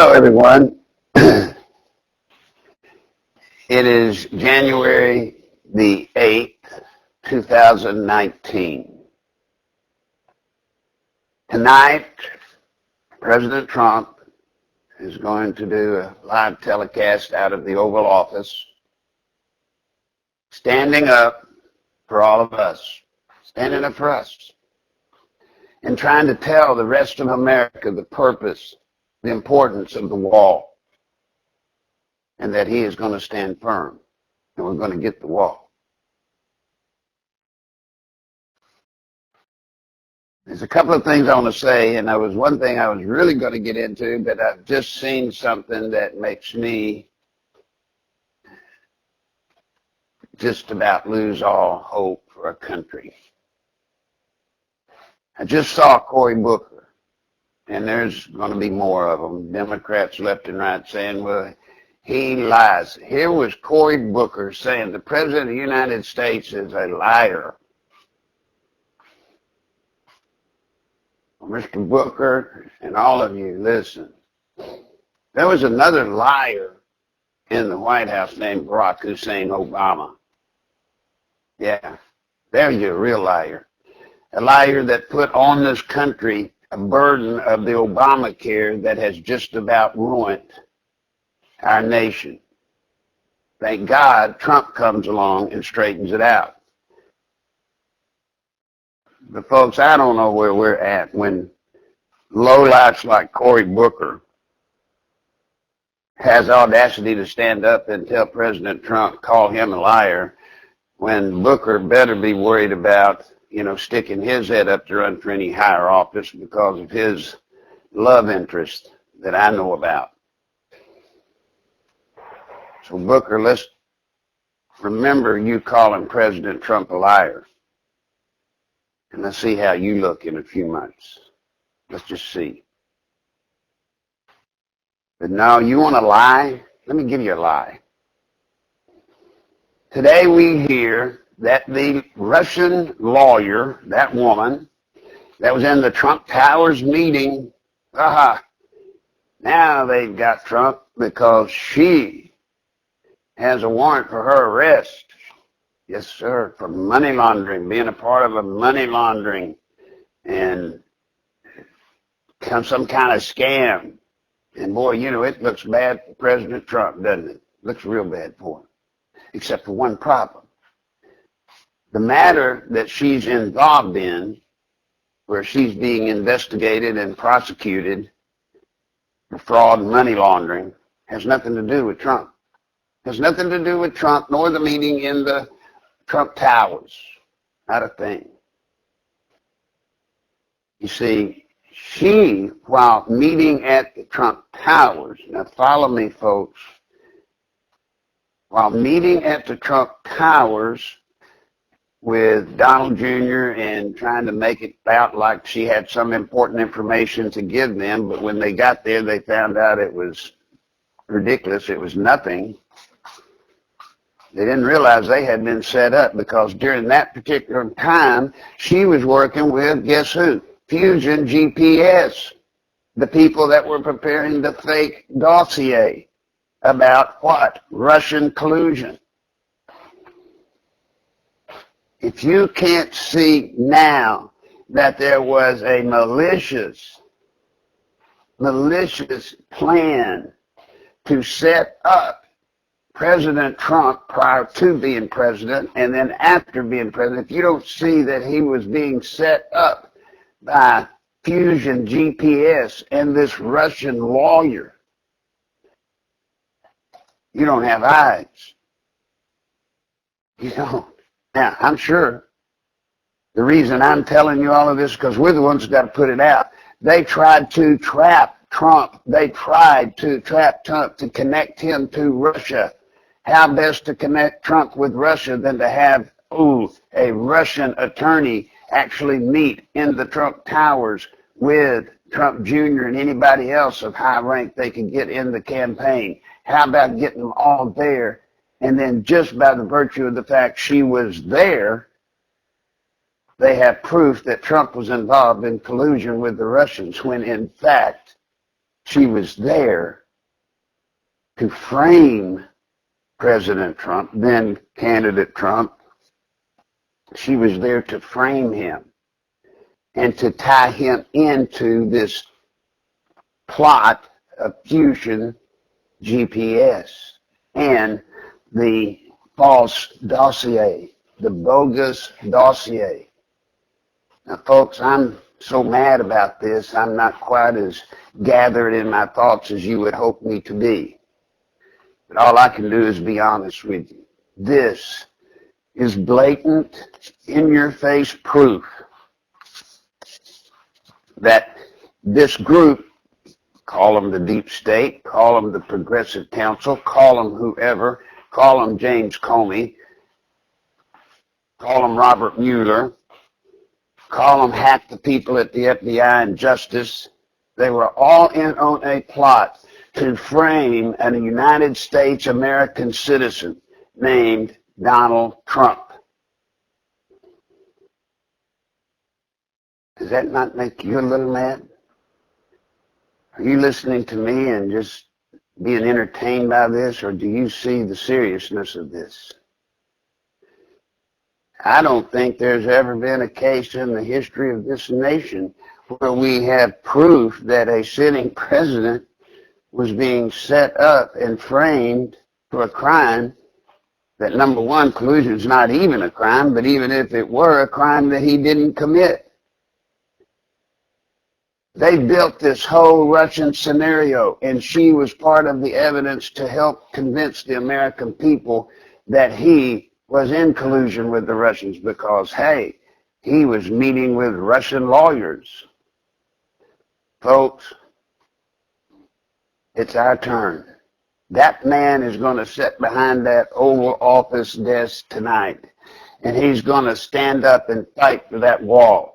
Hello, everyone. It is January the 8th, 2019. Tonight, President Trump is going to do a live telecast out of the Oval Office, standing up for all of us, standing up for us, and trying to tell the rest of America the purpose, the importance of the wall, and that he is going to stand firm, and we're going to get the wall. There's a couple of things I want to say, and there was one thing I was really going to get into, but I've just seen something that makes me just about lose all hope for our country. I just saw Cory Booker, and there's going to be more of them, Democrats left and right, saying, well, he lies. Here was Cory Booker saying the President of the United States is a liar. Well, Mr. Booker and all of you, listen. There was another liar in the White House named Barack Hussein Obama. Yeah, there's your real liar. A liar that put on this country a burden of the Obamacare that has just about ruined our nation. Thank God Trump comes along and straightens it out. But folks, I don't know where we're at when lowlifes like Cory Booker has audacity to stand up and tell President Trump, call him a liar, when Booker better be worried about, sticking his head up to run for any higher office because of his love interest that I know about. So Booker, let's remember you calling President Trump a liar. And let's see how you look in a few months. Let's just see. But now you want to lie? Let me give you a lie. Today we hear that the Russian lawyer, that woman, that was in the Trump Towers meeting, now they've got Trump because she has a warrant for her arrest. Yes, sir, for money laundering, being a part of a money laundering and some kind of scam. And boy, it looks bad for President Trump, doesn't it? Looks real bad for him, except for one problem. The matter that she's involved in, where she's being investigated and prosecuted for fraud and money laundering, has nothing to do with Trump. Has nothing to do with Trump, nor the meeting in the Trump Towers. Not a thing. You see, she, while meeting at the Trump Towers, now follow me, folks, while meeting at the Trump Towers with Donald Jr. and trying to make it out like she had some important information to give them, but when they got there, they found out it was ridiculous. It was nothing. They didn't realize they had been set up because during that particular time, she was working with, guess who? Fusion GPS, the people that were preparing the fake dossier about what? Russian collusion. If you can't see now that there was a malicious plan to set up President Trump prior to being president and then after being president, if you don't see that he was being set up by Fusion GPS and this Russian lawyer, you don't have eyes. You don't. Now, I'm sure the reason I'm telling you all of this is because we're the ones that got to put it out. They tried to trap Trump. They tried to trap Trump to connect him to Russia. How best to connect Trump with Russia than to have, a Russian attorney actually meet in the Trump Towers with Trump Jr. and anybody else of high rank they could get in the campaign. How about getting them all there? And then just by the virtue of the fact she was there, they have proof that Trump was involved in collusion with the Russians when in fact she was there to frame President Trump, then candidate Trump. She was there to frame him and to tie him into this plot of fusion GPS and the false dossier, the bogus dossier. Now, folks, I'm so mad about this, I'm not quite as gathered in my thoughts as you would hope me to be. But all I can do is be honest with you. This is blatant, in-your-face proof that this group, call them the deep state, call them the Progressive Council, call them whoever, call them James Comey, call them Robert Mueller, call them hack the people at the FBI and Justice. They were all in on a plot to frame a United States American citizen named Donald Trump. Does that not make you a little mad? Are you listening to me and just being entertained by this, or do you see the seriousness of this? I don't think there's ever been a case in the history of this nation where we have proof that a sitting president was being set up and framed for a crime that, number one, collusion is not even a crime, but even if it were a crime that he didn't commit. They built this whole Russian scenario, and she was part of the evidence to help convince the American people that he was in collusion with the Russians because, hey, he was meeting with Russian lawyers. Folks, it's our turn. That man is going to sit behind that Oval Office desk tonight, and he's going to stand up and fight for that wall.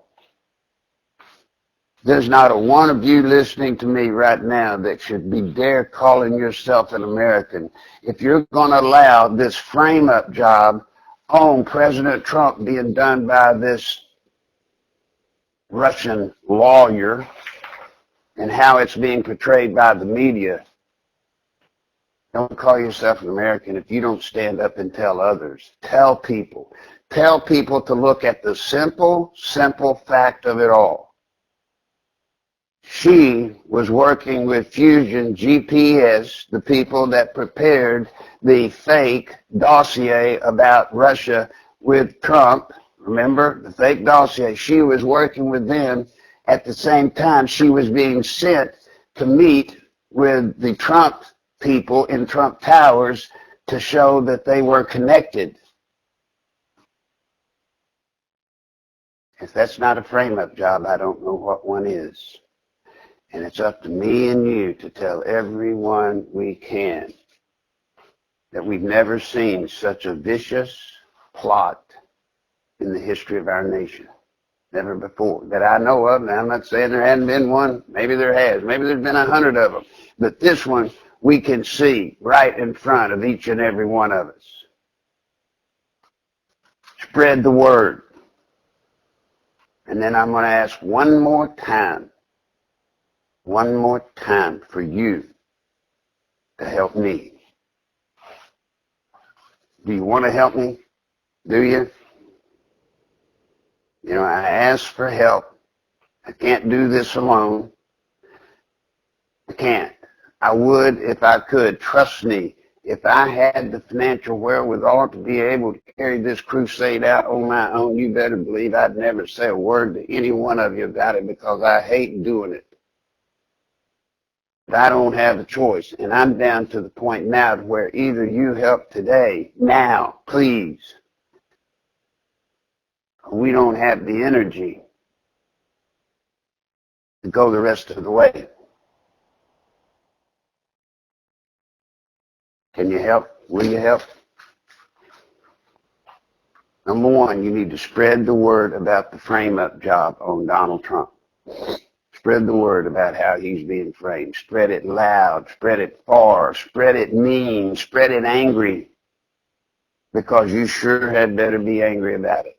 There's not a one of you listening to me right now that should be dare calling yourself an American if you're going to allow this frame-up job on President Trump being done by this Russian lawyer and how it's being portrayed by the media. Don't call yourself an American if you don't stand up and tell others. Tell people. Tell people to look at the simple fact of it all. She was working with Fusion GPS, the people that prepared the fake dossier about Russia with Trump. Remember, the fake dossier. She was working with them. At the same time, she was being sent to meet with the Trump people in Trump Towers to show that they were connected. If that's not a frame-up job, I don't know what one is. And it's up to me and you to tell everyone we can that we've never seen such a vicious plot in the history of our nation. Never before, that I know of. Now, I'm not saying there hadn't been one. Maybe there has. Maybe there's been 100 of them. But this one we can see right in front of each and every one of us. Spread the word. And then I'm going to ask one more time for you to help me. Do you want to help me? Do you? You know, I ask for help. I can't do this alone. I can't. I would if I could. Trust me, if I had the financial wherewithal to be able to carry this crusade out on my own, you better believe I'd never say a word to any one of you about it because I hate doing it. But I don't have a choice, and I'm down to the point now where either you help today, now, please, or we don't have the energy to go the rest of the way. Can you help? Will you help? Number one, you need to spread the word about the frame-up job on Donald Trump. Spread the word about how he's being framed. Spread it loud. Spread it far. Spread it mean. Spread it angry. Because you sure had better be angry about it.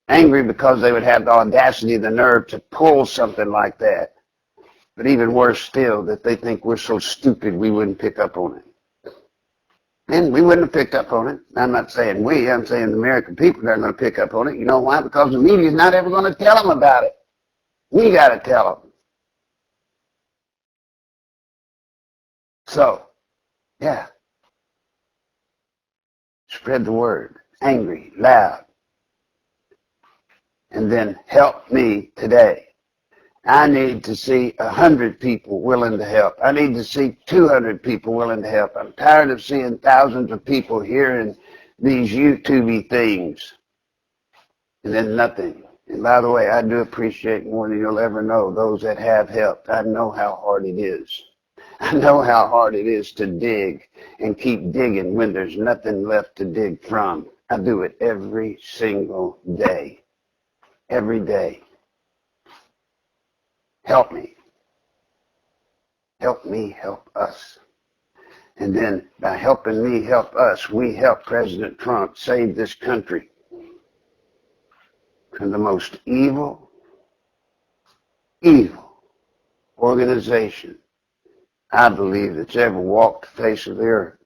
Angry because they would have the audacity, the nerve to pull something like that. But even worse still, that they think we're so stupid we wouldn't pick up on it. And we wouldn't have picked up on it. I'm not saying we, I'm saying the American people are going to pick up on it. You know why? Because the media's not ever going to tell them about it. We got to tell them. So, yeah. Spread the word. Angry, loud. And then help me today. I need to see 100 people willing to help. I need to see 200 people willing to help. I'm tired of seeing thousands of people hearing these YouTube things and then nothing. And by the way, I do appreciate more than you'll ever know those that have helped. I know how hard it is. I know how hard it is to dig and keep digging when there's nothing left to dig from. I do it every single day. Every day. Help me. Help me, help us. And then by helping me help us, we help President Trump save this country from the most evil organization I believe that's ever walked the face of the earth.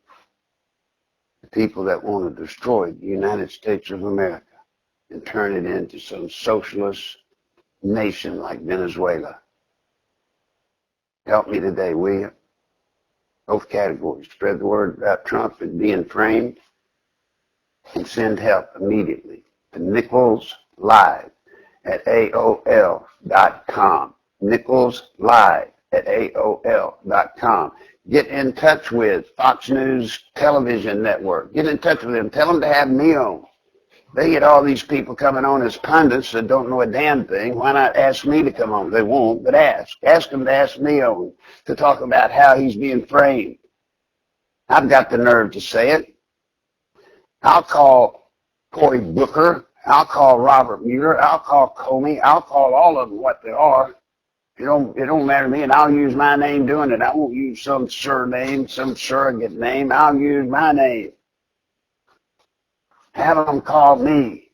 The people that want to destroy the United States of America and turn it into some socialist nation like Venezuela. Help me today, will you? Both categories. Spread the word about Trump and being framed, and send help immediately to Nichols Live at AOL.com. Nichols Live at AOL.com. Get in touch with Fox News Television Network. Get in touch with them. Tell them to have me on. They get all these people coming on as pundits that don't know a damn thing. Why not ask me to come on? They won't, but ask. Ask them to ask me on to talk about how he's being framed. I've got the nerve to say it. I'll call Cory Booker. I'll call Robert Mueller. I'll call Comey. I'll call all of them what they are. It don't matter to me, and I'll use my name doing it. I won't use some surname, some surrogate name. I'll use my name. Have them call me.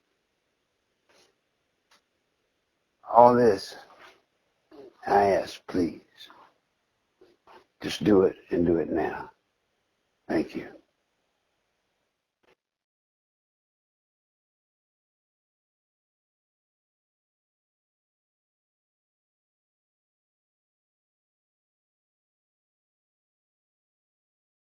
All this, I ask, please. Just do it and do it now. Thank you.